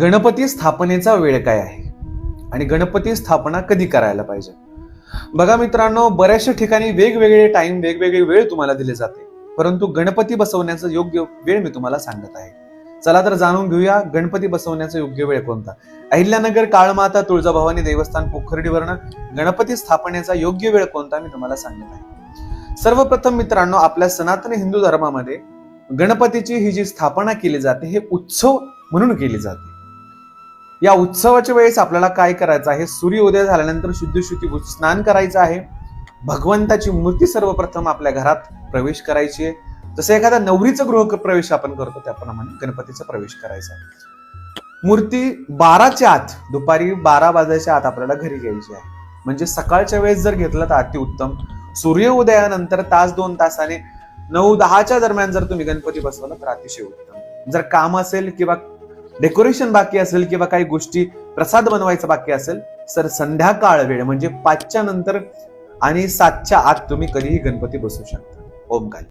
गणपती स्थापनेचा वेळ काय आहे आणि गणपती स्थापना कधी करायला पाहिजे? बघा मित्रांनो, बऱ्याचशा ठिकाणी वेगवेगळे टाइम, वेगवेगळे वेळ तुम्हाला दिले जाते, परंतु गणपती बसवण्याचं योग्य वेळ मी तुम्हाला सांगत आहे. चला तर जाणून घेऊया गणपती बसवण्याचा योग्य वेळ कोणता. अहिल्यानगर काळमाता तुळजाभवानी देवस्थान पोखर्डीवरनं गणपती स्थापनेचा योग्य वेळ कोणता मी तुम्हाला सांगत आहे. सर्वप्रथम मित्रांनो, आपल्या सनातन हिंदू धर्मामध्ये गणपतीची ही जी स्थापना केली जाते हे उत्सव म्हणून केली जाते. या उत्सवाच्या वेळेस आपल्याला काय करायचं आहे? सूर्योदय झाल्यानंतर शुद्ध स्नान करायचं आहे. भगवंताची मूर्ती सर्वप्रथम आपल्या घरात प्रवेश करायची आहे. जसं एखाद्या नवरीचं गृह प्रवेश आपण करतो त्याप्रमाणे गणपतीचा प्रवेश करायचा आहे. मूर्ती 12च्या आत, दुपारी 12 वाजायच्या आत आपल्याला घरी घ्यायची आहे. म्हणजे सकाळच्या वेळेस जर घेतलं तर अतिउत्तम. सूर्योदयानंतर तास 2 तासाने 9-10च्या दरम्यान जर तुम्ही गणपती बसवला तर अतिशय उत्तम. जर काम असेल किंवा डेकोरेशन बाकी असेल किंवा काही गोष्टी प्रसाद बनवायचा बाकी असेल तर संध्याकाळ वेळ म्हणजे 5च्या नंतर आणि 7च्या आत तुम्ही कधीही गणपती बसवू शकता. ओम काली.